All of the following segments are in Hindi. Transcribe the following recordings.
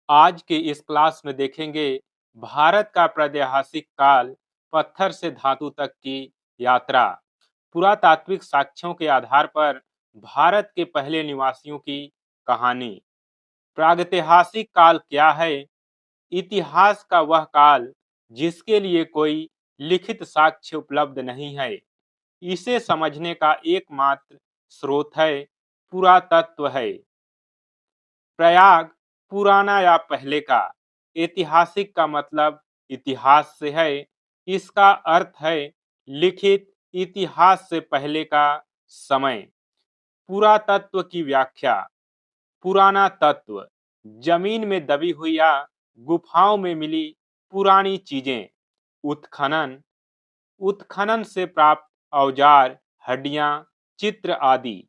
आज के इस क्लास में देखेंगे भारत का प्रागैतिहासिक काल, पत्थर से धातु तक की यात्रा। पुरातात्विक साक्ष्यों के आधार पर भारत के पहले निवासियों की कहानी। प्रागैतिहासिक काल क्या है? इतिहास का वह काल जिसके लिए कोई लिखित साक्ष्य उपलब्ध नहीं है। इसे समझने का एकमात्र स्रोत है पुरातत्व है। प्रयाग पुराना या पहले का। ऐतिहासिक का मतलब इतिहास से है। इसका अर्थ है लिखित इतिहास से पहले का समय। पुरातत्व की व्याख्या। पुराना तत्व जमीन में दबी हुई या गुफाओं में मिली पुरानी चीजें। उत्खनन उत्खनन से प्राप्त औजार, हड्डियां, चित्र आदि।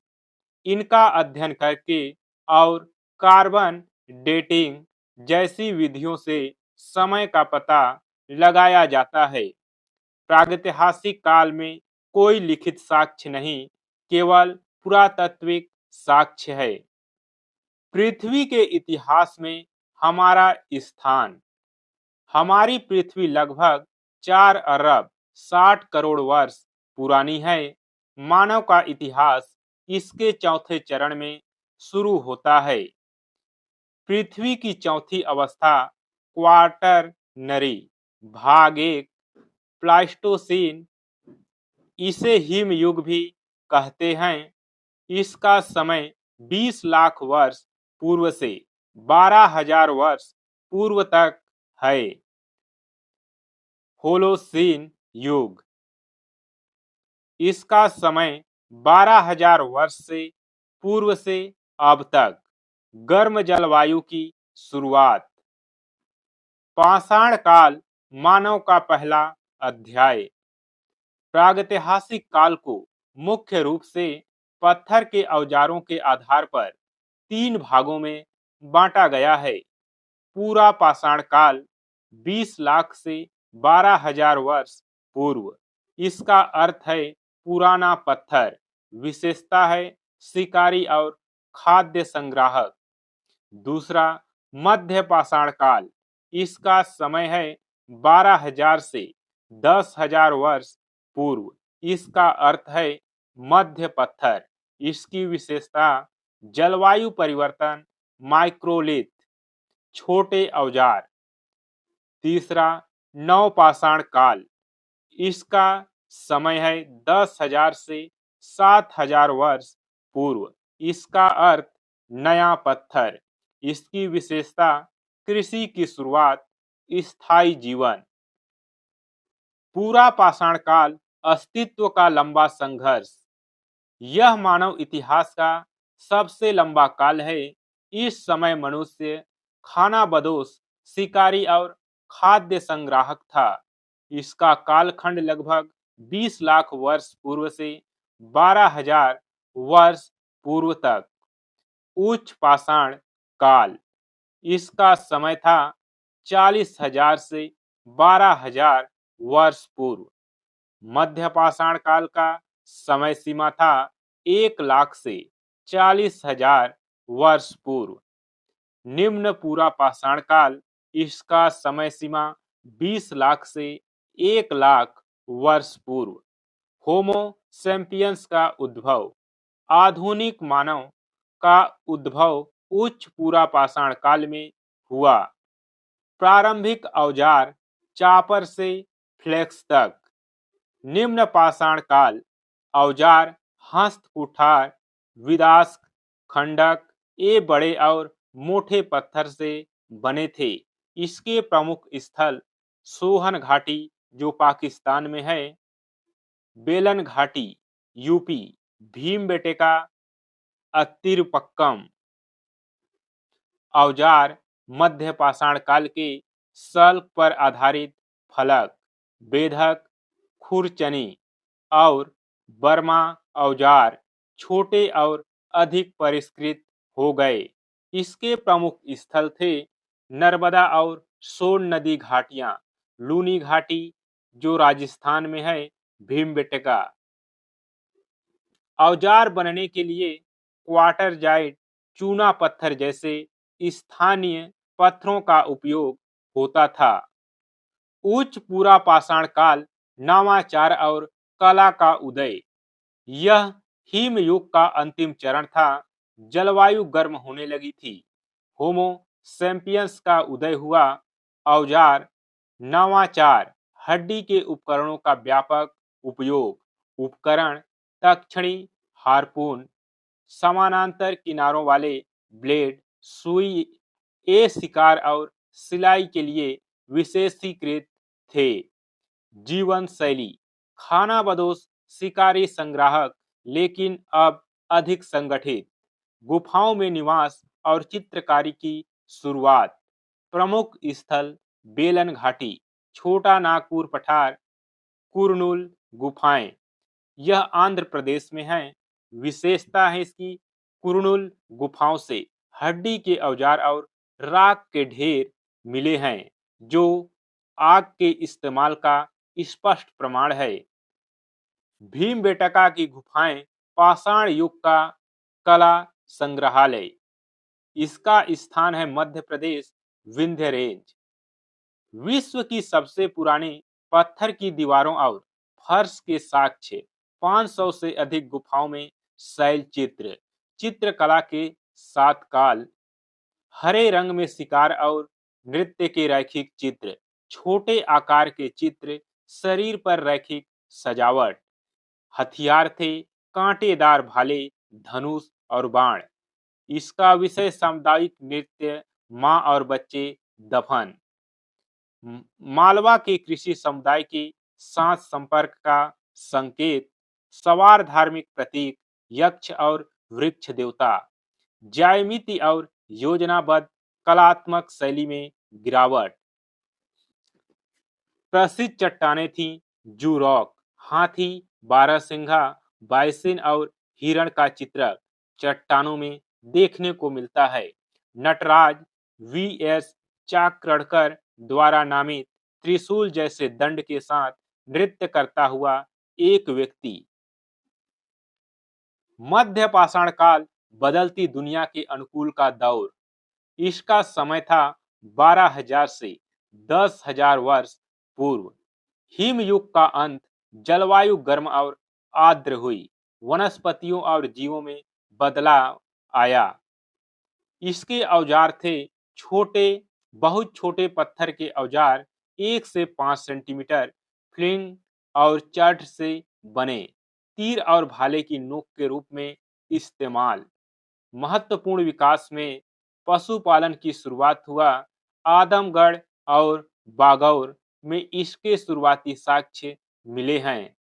इनका अध्ययन करके और कार्बन डेटिंग जैसी विधियों से समय का पता लगाया जाता है। प्रागैतिहासिक काल में कोई लिखित साक्ष्य नहीं, केवल पुरातात्विक साक्ष्य है। पृथ्वी के इतिहास में हमारा स्थान। हमारी पृथ्वी लगभग 4 अरब 60 करोड़ वर्ष पुरानी है। मानव का इतिहास इसके चौथे चरण में शुरू होता है। पृथ्वी की चौथी अवस्था क्वाटरनरी भाग एक प्लास्टोसीन, इसे हिम युग भी कहते हैं। इसका समय 20 लाख वर्ष पूर्व से 12,000 वर्ष पूर्व तक है। होलोसीन युग, इसका समय 12,000 वर्ष से पूर्व से अब तक। गर्म जलवायु की शुरुआत। पाषाण काल मानव का पहला अध्याय। प्रागैतिहासिक काल को मुख्य रूप से पत्थर के औजारों के आधार पर 3 भागों में बांटा गया है। पूरा पाषाण काल 20 लाख से 12,000 वर्ष पूर्व। इसका अर्थ है पुराना पत्थर। विशेषता है शिकारी और खाद्य संग्राहक। दूसरा मध्य पाषाण काल। इसका समय है 12,000 से 10,000 वर्ष पूर्व। इसका अर्थ है मध्य पत्थर। इसकी विशेषता जलवायु परिवर्तन, माइक्रोलिथ, छोटे औजार। तीसरा नवपाषाण काल। इसका समय है 10,000 से 7,000 वर्ष पूर्व। इसका अर्थ नया पत्थर। इसकी विशेषता कृषि की शुरुआत, स्थायी जीवन। पूरा पाषाण काल अस्तित्व का लंबा संघर्ष। यह मानव इतिहास का सबसे लंबा काल है। इस समय मनुष्य खानाबदोश, शिकारी और खाद्य संग्राहक था। इसका कालखंड लगभग 20 लाख वर्ष पूर्व से 12,000 वर्ष पूर्व तक। उच्च पाषाण काल। इसका समय था 40,000 से 12,000 वर्ष पूर्व। मध्य पाषाण काल का समय सीमा था 1 लाख से 40,000 वर्ष पूर्व। निम्न पूरा पाषाण काल। इसका समय सीमा 20 लाख से 1 लाख वर्ष पूर्व। होमो सैपियंस का उद्भव। आधुनिक मानव का उद्भव उच्च पूरा पाषाण काल में हुआ। प्रारंभिक औजार चापर से फ्लेक्स तक। निम्न पाषाण काल। औजार हस्त कुठार, विदास्क, खंडक ये बड़े और मोटे पत्थर से बने थे। इसके प्रमुख स्थल सोहन घाटी जो पाकिस्तान में है, बेलन घाटी यूपी, भीमबेटका, अत्तिरपक्कम। औजार मध्य पाषाण काल के सल्क पर आधारित फलक, बेधक, खुरचनी और बर्मा औजार छोटे और अधिक परिष्कृत हो गए। इसके प्रमुख स्थल थे नर्मदा और सोन नदी घाटियां, लूनी घाटी जो राजस्थान में है, भीमबेटका। औजार बनने के लिए क्वार्टर जाइट, चूना पत्थर जैसे स्थानीय पत्थरों का उपयोग होता था। उच्च पूरा पाषाण काल, नवाचार और कला का उदय। यह हिम युग का अंतिम चरण था। जलवायु गर्म होने लगी थी। होमो सैपियंस का उदय हुआ। औजार, नवाचार, हड्डी के उपकरणों का व्यापक उपयोग। उपकरण, तक्षणी, हार्पून, समानांतर किनारों वाले ब्लेड, सुई, ए शिकार और सिलाई के लिए विशेषीकृत थे। जीवन शैली, खानाबदोश, शिकारी संग्राहक, लेकिन अब अधिक संगठित। गुफाओं में निवास और चित्रकारी की शुरुआत। प्रमुख स्थल, बेलन घाटी, छोटा नागपुर पठार, कुरनूल गुफाएं। यह आंध्र प्रदेश में है। विशेषता है इसकी, कुरनूल गुफाओं से हड्डी के औजार और राख के ढेर मिले हैं, जो आग के इस्तेमाल का स्पष्ट प्रमाण है। भीमबेटका की गुफाएं, पाषाण युग का कला संग्रहालय। इसका स्थान है मध्य प्रदेश, विंध्य रेंज। विश्व की सबसे पुरानी पत्थर की दीवारों और फर्श के साक्ष्य। 500 से अधिक गुफाओं में शैल चित्र, चित्रकला के 7 काल। हरे रंग में शिकार और नृत्य के रैखिक चित्र, छोटे आकार के चित्र, शरीर पर रैखिक सजावट। हथियार थे कांटेदार भाले, धनुष और बाण। इसका विषय सामुदायिक नृत्य, मां और बच्चे, दफन। मालवा के कृषि समुदाय के साथ संपर्क का संकेत। सवार धार्मिक प्रतीक, यक्ष और वृक्ष देवता। ज्यामिति और योजनाबद्ध कलात्मक शैली में गिरावट। प्रसिद्ध चट्टानें थी जू रॉक, हाथी, बारहसिंघा, बाइसिन और हिरण का चित्र चट्टानों में देखने को मिलता है। नटराज, वी.एस. चाकरकर द्वारा नामित त्रिशूल जैसे दंड के साथ नृत्य करता हुआ एक व्यक्ति। मध्य पाषाण काल, बदलती दुनिया के अनुकूल का दौर। इसका समय था 12,000 से 10,000 वर्ष पूर्व। हिम युग का अंत, जलवायु गर्म और आर्द्र हुई। वनस्पतियों और जीवों में बदलाव आया। इसके औजार थे छोटे, बहुत छोटे पत्थर के औजार, 1 से 5 सेंटीमीटर, फ्लिंट और चट से बने, तीर और भाले की नोक के रूप में इस्तेमाल। महत्वपूर्ण विकास में पशुपालन की शुरुआत हुआ। आदमगढ़ और बागौर में इसके शुरुआती साक्ष्य मिले हैं।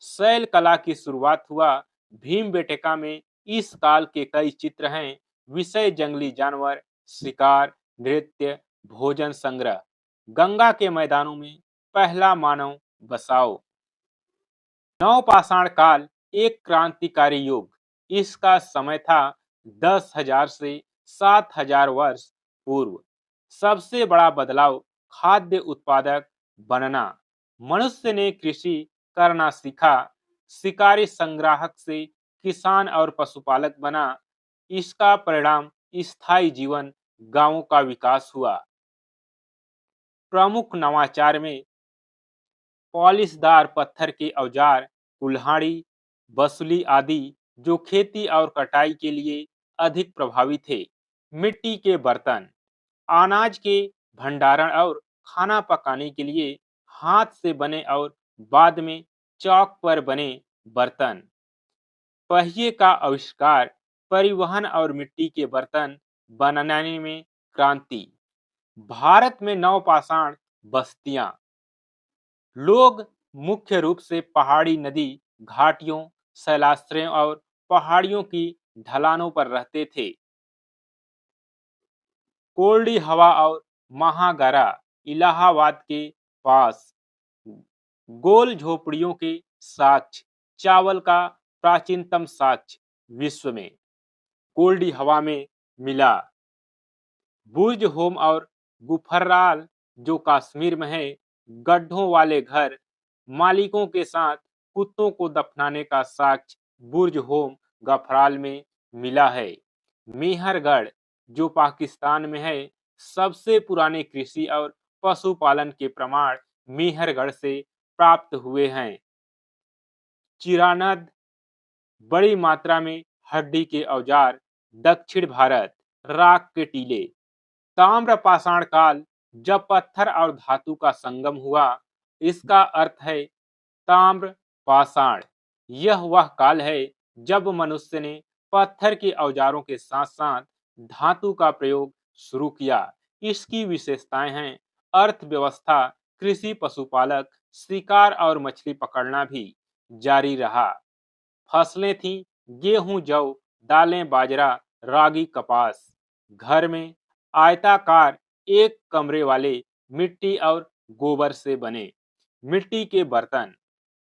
शैल कला की शुरुआत हुआ। भीमबेटका में इस काल के कई चित्र हैं। विषय, जंगली जानवर, शिकार, नृत्य, भोजन संग्रह। गंगा के मैदानों में पहला मानव बसाव। नवपाषाण काल, एक क्रांतिकारी युग। इसका समय था 10,000 से 7,000 वर्ष पूर्व। सबसे बड़ा बदलाव, खाद्य उत्पादक बनना। मनुष्य ने कृषि करना सीखा। शिकारी संग्राहक से किसान और पशुपालक बना। इसका परिणाम स्थायी जीवन, गांवों का विकास हुआ। प्रमुख नवाचार में पॉलिशदार पत्थर के औजार, कुल्हाड़ी, बसुली आदि, जो खेती और कटाई के लिए अधिक प्रभावी थे। मिट्टी के बर्तन, अनाज के भंडारण और खाना पकाने के लिए हाथ से बने और बाद में चौक पर बने बर्तन। पहिए का आविष्कार, परिवहन और मिट्टी के बर्तन बनाने में क्रांति। भारत में नवपाषाण बस्तियां। लोग मुख्य रूप से पहाड़ी नदी घाटियों, शैलाश्रयों और पहाड़ियों की ढलानों पर रहते थे। कोल्डी हवा और महागारा, इलाहाबाद के पास। गोल झोपड़ियों के साक्ष्य, चावल का प्राचीनतम साक्ष्य विश्व में कोल्डी हवा में मिला। बुर्ज होम और गुफर्राल, जो कश्मीर में है, गड्ढों वाले घर, मालिकों के साथ कुत्तों को दफनाने का साक्ष्य बुर्ज होम गफराल में मिला है। मेहरगढ़, जो पाकिस्तान में है, सबसे पुराने कृषि और पशुपालन के प्रमाण मेहरगढ़ से प्राप्त हुए हैं। चिरानद, बड़ी मात्रा में हड्डी के औजार। दक्षिण भारत, राख के टीले। ताम्र पाषाण काल, जब पत्थर और धातु का संगम हुआ। इसका अर्थ है ताम्र पाषाण। यह वह काल है जब मनुष्य ने पत्थर के औजारों के साथ साथ धातु का प्रयोग शुरू किया। इसकी विशेषताएं हैं अर्थव्यवस्था, कृषि, पशुपालक, शिकार और मछली पकड़ना भी जारी रहा। फसलें थीं गेहूं, जौ, दालें, बाजरा, रागी, कपास। घर में आयताकार एक कमरे वाले मिट्टी और गोबर से बने मिट्टी के बर्तन,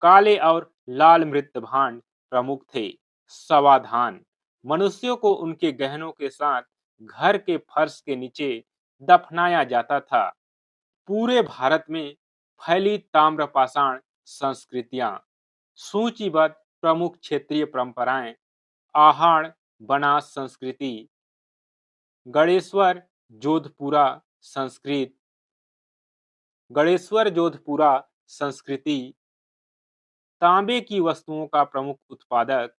काले और लाल मृत भांड प्रमुख थे। समाधान, मनुष्यों को उनके गहनों के साथ घर के फर्श के नीचे दफनाया जाता था। पूरे भारत में फैली ताम्रपाषाण संस्कृतियां। सूचीबद्ध प्रमुख क्षेत्रीय परंपराएं। आहार बनास संस्कृति, गणेश्वर जोधपुरा संस्कृत, गणेश्वर जोधपुरा संस्कृति, तांबे की वस्तुओं का प्रमुख उत्पादक।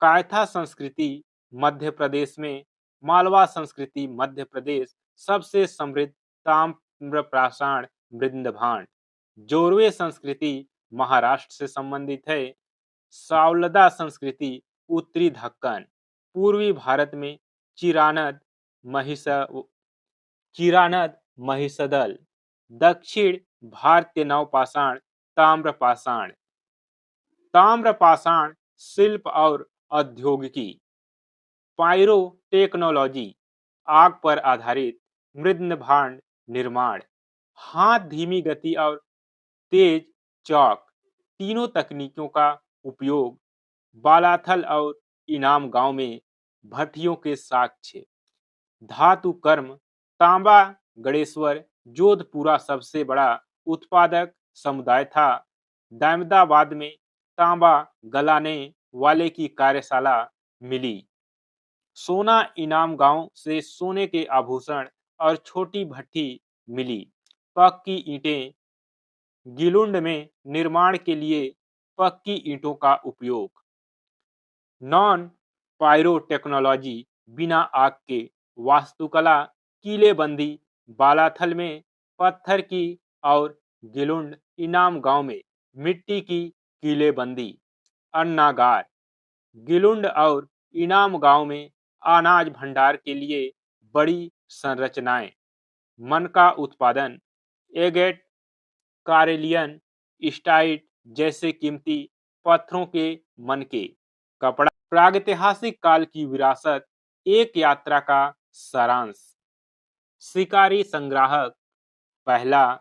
कायथा संस्कृति मध्य प्रदेश में, मालवा संस्कृति मध्य प्रदेश सबसे समृद्ध ताम्रपाषाण मृद भांड। जोरवे संस्कृति महाराष्ट्र से संबंधित है। सावलदा संस्कृति उत्तरी दक्कन। पूर्वी भारत में चिरानद, महिष चिरानद, महिषदल। दक्षिण भारतीय नवपाषाण ताम्रपाषाण। ताम्रपाषाण शिल्प और औद्योगिकी। पायरो टेक्नोलॉजी, आग पर आधारित मृद भांड निर्माण। हाथ, धीमी गति और तेज चौक, तीनों तकनीकों का उपयोग। बालाथल और इनाम गांव में भट्टियों के साक्ष्य। धातु कर्म, तांबा गणेश्वर जोधपुरा सबसे बड़ा उत्पादक समुदाय था। दामदाबाद में तांबा गलाने वाले की कार्यशाला मिली। सोना, इनाम गांव से सोने के आभूषण और छोटी भट्टी मिली। पक्की ईंटें, गिलुंड में निर्माण के लिए पक्की ईंटों का उपयोग। नॉन पायरो टेक्नोलॉजी, बिना आग के वास्तुकला, किलेबंदी। बालाथल में पत्थर की और गिलुंड, इनाम गांव में मिट्टी की किलेबंदी। अन्नागार, गिलुंड और इनाम गांव में अनाज भंडार के लिए बड़ी संरचनाएं। मन का उत्पादन, एगेट, कारेलियन, स्टाइट जैसे कीमती पत्थरों के मनके। कपड़ा, प्रागैतिहासिक काल की विरासत, एक यात्रा का सारांश। शिकारी संग्राहक, पहला।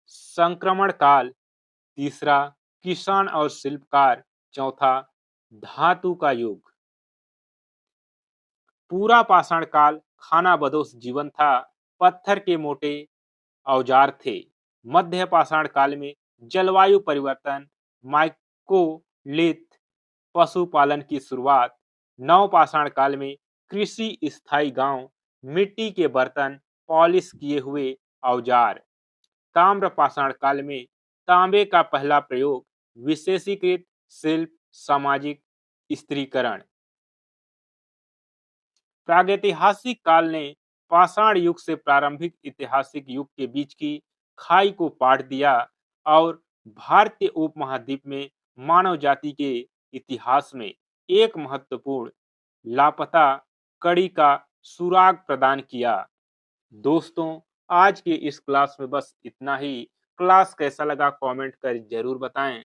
संक्रमण काल, तीसरा। किसान और शिल्पकार, चौथा। धातु का युग। पूरा पाषाण काल खानाबदोश जीवन था। पत्थर के मोटे औजार थे। मध्य पाषाण काल में जलवायु परिवर्तन, माइकोलिथ, पशुपालन की शुरुआत। नव पाषाण काल में कृषि, स्थायी गांव, मिट्टी के बर्तन, पॉलिश किए हुए औजार। ताम्र पाषाण काल में तांबे का पहला प्रयोग, विशेषीकृत शिल्प, सामाजिक स्त्रीकरण। प्रागैतिहासिक काल ने पाषाण युग से प्रारंभिक ऐतिहासिक युग के बीच की खाई को पाट दिया और भारतीय उपमहाद्वीप में मानव जाति के इतिहास में एक महत्वपूर्ण लापता कड़ी का सुराग प्रदान किया। दोस्तों, आज के इस क्लास में बस इतना ही। क्लास कैसा लगा कमेंट कर जरूर बताएं।